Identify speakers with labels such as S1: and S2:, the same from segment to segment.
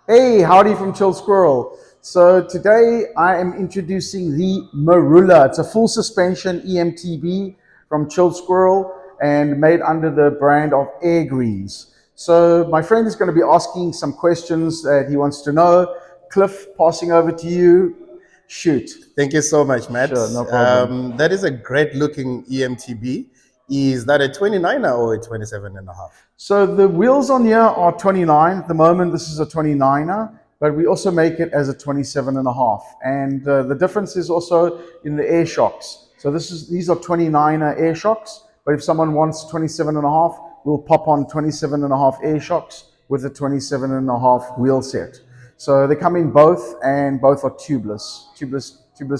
S1: Hey, howdy from Chill Squirrel. So today I am introducing the Marula. It's a full suspension EMTB from Chill Squirrel and made under the brand of Air Greens. So my friend is going to be asking some questions that he wants to know. Cliff, passing over to you. Shoot.
S2: Thank you so much, Matt.
S1: Sure, no problem.
S2: That is a great looking EMTB. Is that a 29er or a 27 and a half?
S1: So the wheels on here are 29. At the moment, this is a 29er, but we also make it as a 27 and a half. And the difference is also in the air shocks. So these are 29er air shocks, but if someone wants 27 and a half, we'll pop on 27 and a half air shocks with a 27 and a half wheel set. So they come in both, and both are tubeless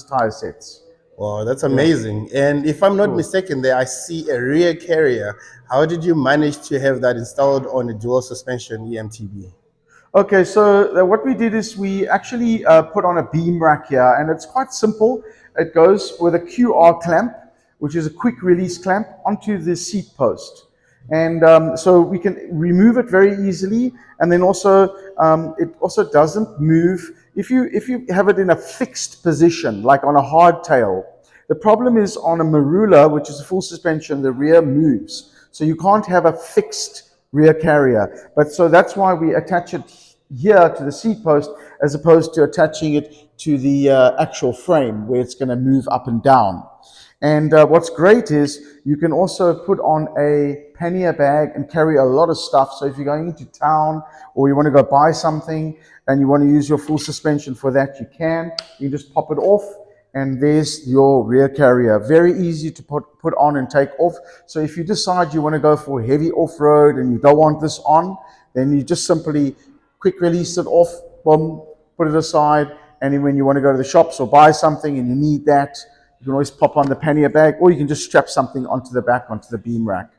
S1: tire sets.
S2: Wow, that's amazing. And if I'm not
S1: Cool.
S2: mistaken, there I see a rear carrier. How did you manage to have that installed on a dual suspension EMTB?
S1: Okay, so what we did is we actually put on a beam rack here, and it's quite simple. It goes with a QR clamp, which is a quick release clamp, onto the seat post. And so we can remove it very easily, and then also it also doesn't move. If you have it in a fixed position, like on a hardtail, the problem is on a Marula, which is a full suspension, the rear moves. So you can't have a fixed rear carrier. But so that's why we attach it here to the seat post as opposed to attaching it to the actual frame where it's going to move up and down. And what's great is you can also put on a pannier bag and carry a lot of stuff. So if you're going into town or you want to go buy something and you want to use your full suspension for that, you can. You just pop it off, and there's your rear carrier. Very easy to put on and take off. So if you decide you want to go for heavy off-road and you don't want this on, then you just simply quick release it off, boom, put it aside, and then when you want to go to the shops or buy something and you need that, you can always pop on the pannier bag, or you can just strap something onto the back, onto the beam rack.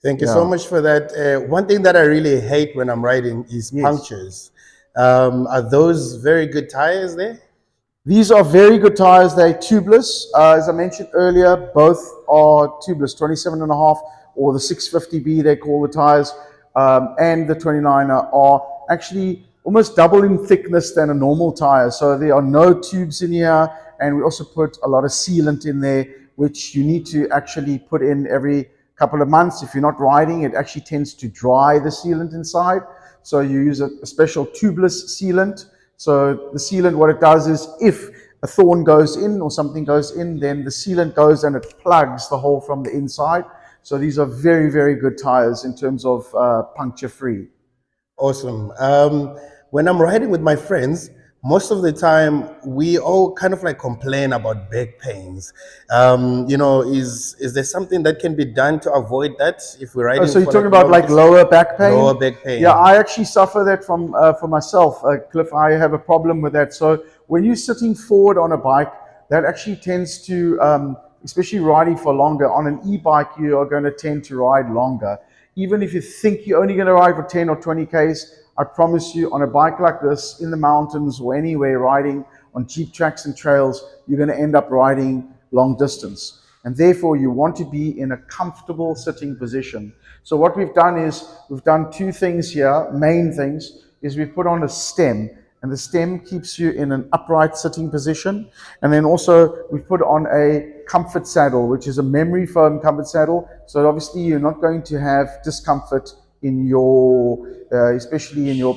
S2: Thank you so
S1: Yeah.
S2: much for that. One thing that I really hate when I'm riding is
S1: Yes.
S2: punctures. Are those very good tires there?
S1: These are very good tires. They're tubeless. As I mentioned earlier, both are tubeless, 27 and a half, or the 650B they call the tires, and the 29er are actually almost double in thickness than a normal tire. So there are no tubes in here, and we also put a lot of sealant in there, which you need to actually put in every couple of months. If you're not riding, it actually tends to dry the sealant inside. So you use a special tubeless sealant. So the sealant, what it does is if a thorn goes in or something goes in, then the sealant goes and it plugs the hole from the inside. So these are very, very good tires in terms of puncture free.
S2: Awesome. When I'm riding with my friends, most of the time we all kind of like complain about back pains. Is there something that can be done to avoid that if we're
S1: Oh,
S2: riding
S1: so you're
S2: for
S1: talking
S2: like
S1: about
S2: long
S1: like lower back pain?
S2: lower back pain?
S1: Yeah, I actually suffer that from for myself, Cliff. I have a problem with that. So when you're sitting forward on a bike, that actually tends to, especially riding for longer. On an e-bike, you are going to tend to ride longer. Even if you think you're only going to ride for 10 or 20 Ks, I promise you, on a bike like this, in the mountains or anywhere, riding on jeep tracks and trails, you're going to end up riding long distance. And therefore, you want to be in a comfortable sitting position. So what we've done is we've done two things here. Main things is we've put on a stem, and the stem keeps you in an upright sitting position. And then also we've put on a comfort saddle, which is a memory foam comfort saddle. So obviously you're not going to have discomfort in your, especially in your,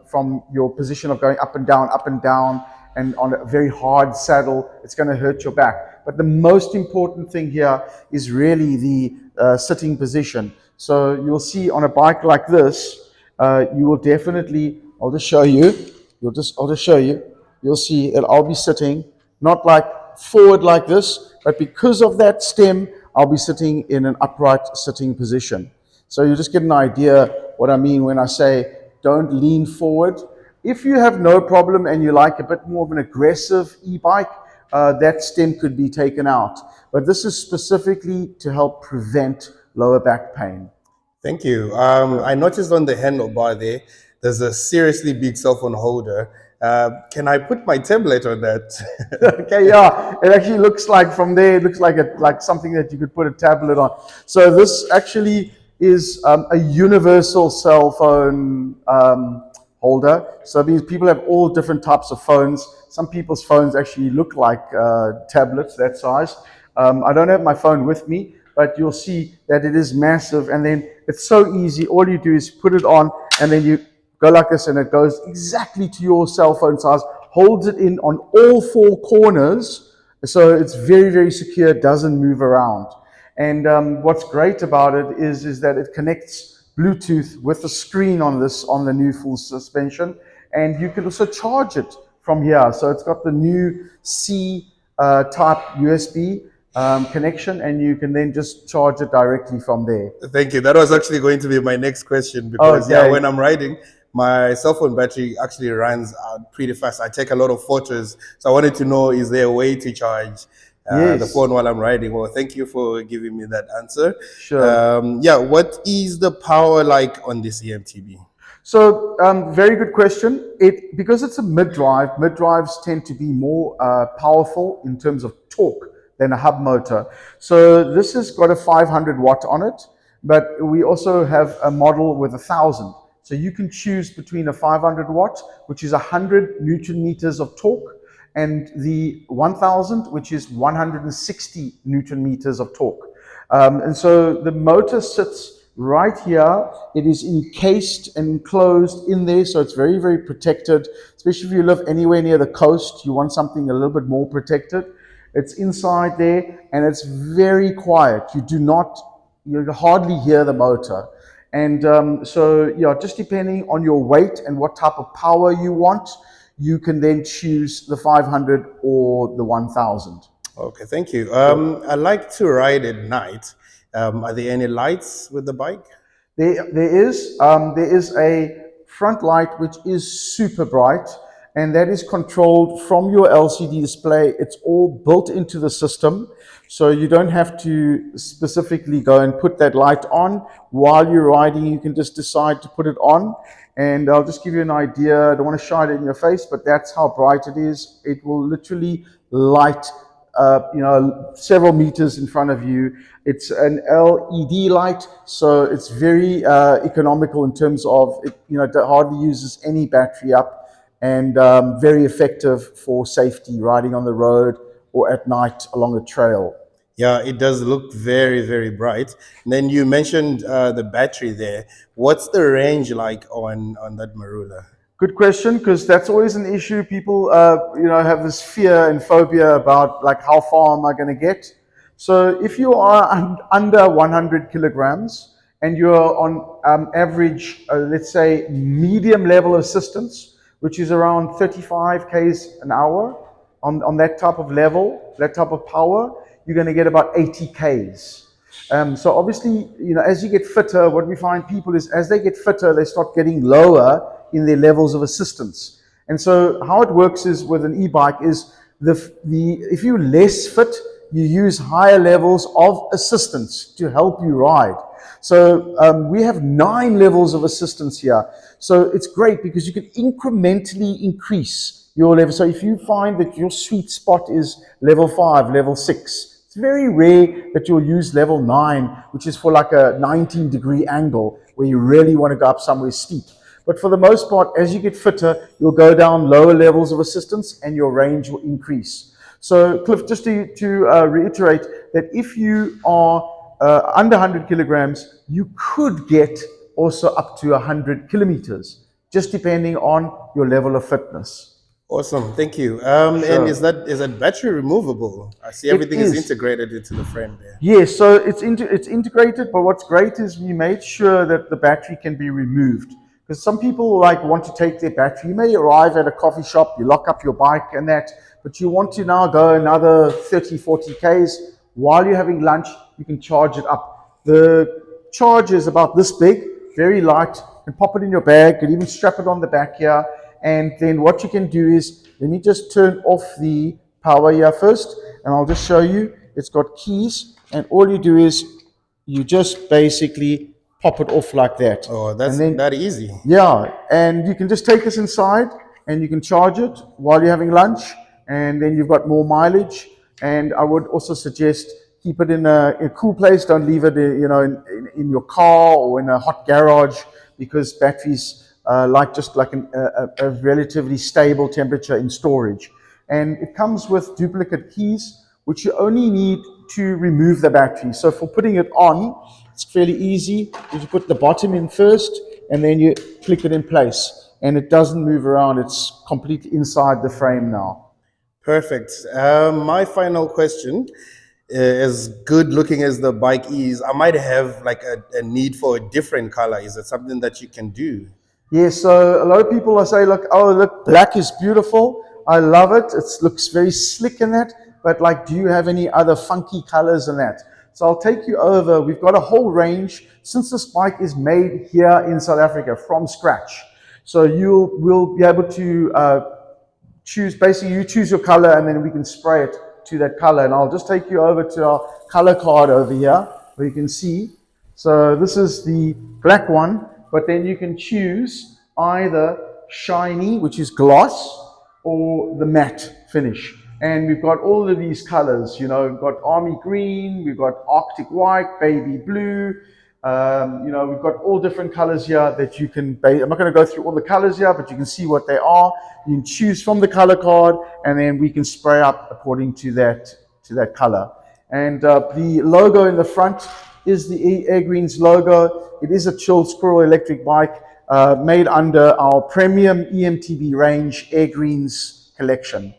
S1: from your position of going up and down, and on a very hard saddle, it's going to hurt your back. But the most important thing here is really the sitting position. So you'll see on a bike like this, you will definitely, I'll just show you, I'll just show you, you'll see that I'll be sitting, not like forward like this, but because of that stem, I'll be sitting in an upright sitting position. So you just get an idea what I mean when I say don't lean forward. If you have no problem and you like a bit more of an aggressive e-bike, that stem could be taken out. But this is specifically to help prevent lower back pain.
S2: Thank you. I noticed on the handlebar there's a seriously big cell phone holder. Can I put my tablet on that?
S1: Okay, yeah, it actually looks like from there, it looks like something that you could put a tablet on. So this actually is a universal cell phone holder. So these people have all different types of phones. Some people's phones actually look like tablets that size. I don't have my phone with me, but you'll see that it is massive, and then it's so easy. All you do is put it on, and then you go like this, and it goes exactly to your cell phone size, holds it in on all four corners, so it's very, very secure, doesn't move around. And what's great about it is that it connects Bluetooth with the screen on the new full suspension, and you can also charge it from here. So it's got the new C type USB connection, and you can then just charge it directly from there.
S2: Thank you. That was actually going to be my next question because
S1: Okay.
S2: when I'm riding, my cell phone battery actually runs out pretty fast. I take a lot of photos, so I wanted to know, is there a way to charge the
S1: Yes.
S2: phone while I'm riding? Well, thank you for giving me that answer.
S1: Sure.
S2: What is the power like on this EMTB?
S1: So, very good question. Because it's a mid-drive, mid-drives tend to be more powerful in terms of torque than a hub motor. So this has got a 500 watt on it, but we also have a model with 1,000. So you can choose between a 500 watt, which is 100 Newton meters of torque, and the 1,000, which is 160 Newton meters of torque. And so the motor sits right here. It is encased and enclosed in there, so it's very, very protected. Especially if you live anywhere near the coast, you want something a little bit more protected. It's inside there, and it's very quiet. You hardly hear the motor. And so, yeah, just depending on your weight and what type of power you want, you can then choose the 500 or the 1,000.
S2: Okay, thank you. I like to ride at night. Are there any lights with the bike?
S1: There is a front light which is super bright, and that is controlled from your LCD display. It's all built into the system, so you don't have to specifically go and put that light on while you're riding. You can just decide to put it on, and I'll just give you an idea. I don't want to shine it in your face, but that's how bright it is. It will literally light several meters in front of you. It's an LED light, so it's very economical in terms of it. It hardly uses any battery up, and very effective for safety riding on the road or at night along a trail.
S2: Yeah, it does look very, very bright. And then you mentioned the battery there. What's the range like on that Marula?
S1: Good question, because that's always an issue. People, have this fear and phobia about like how far am I going to get. So if you are under 100 kilograms and you're on average, let's say medium level assistance, which is around 35 k's an hour on that type of level, that type of power, you're going to get about 80 k's. So obviously, as you get fitter, what we find people is as they get fitter, they start getting lower in their levels of assistance. And so how it works is with an e-bike is if you're less fit, you use higher levels of assistance to help you ride. So we have 9 levels of assistance here. So it's great because you can incrementally increase your level. So if you find that your sweet spot is level 5, level 6, it's very rare that you'll use level 9, which is for like a 19-degree angle where you really want to go up somewhere steep. But for the most part, as you get fitter, you'll go down lower levels of assistance and your range will increase. So Cliff, just to reiterate that if you are under 100 kilograms, you could get also up to 100 kilometers, just depending on your level of fitness.
S2: Awesome, thank you.
S1: Sure.
S2: And is that battery removable? I see everything is integrated into the frame there.
S1: Yes, so it's integrated, but what's great is we made sure that the battery can be removed. Because some people want to take their battery. You may arrive at a coffee shop, you lock up your bike and that, but you want to now go another 30, 40 k's. While you're having lunch, you can charge it up. The charge is about this big, very light. You can pop it in your bag, you can even strap it on the back here. And then what you can do is, let me just turn off the power here first, and I'll just show you. It's got keys, and all you do is you just basically pop it off like that.
S2: Oh, that's that easy.
S1: Yeah, and you can just take this inside and you can charge it while you're having lunch, and then you've got more mileage. And I would also suggest keep it in a cool place. Don't leave it in your car or in a hot garage, because batteries just like a relatively stable temperature in storage. And it comes with duplicate keys, which you only need to remove the battery. So for putting it on, it's fairly easy. You just put the bottom in first, and then you click it in place, and it doesn't move around. It's completely inside the frame now.
S2: Perfect. My final question, as good looking as the bike is, I might have like a need for a different color. Is it something that you can do?
S1: Yeah, so a lot of people are saying, look, oh, look, black is beautiful. I love it. It looks very slick in that. But like, do you have any other funky colors in that? So I'll take you over. We've got a whole range. Since this bike is made here in South Africa from scratch, so we'll be able to choose, basically you choose your color and then we can spray it to that color. And I'll just take you over to our color card over here where you can see. So this is the black one, but then you can choose either shiny, which is gloss, or the matte finish. And we've got all of these colors, you know, we've got army green, we've got arctic white, baby blue, you know, we've got all different colors here that you can, I'm not going to go through all the colors here, but you can see what they are. You can choose from the color card, and then we can spray up according to that color. And the logo in the front is the Air Greens logo. It is a chilled squirrel electric bike made under our premium EMTB range Air Greens collection.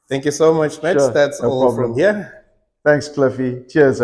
S2: Thank you so much, Matt.
S1: Sure,
S2: That's
S1: no
S2: all
S1: problem.
S2: from here.
S1: Thanks, Cliffy. Cheers.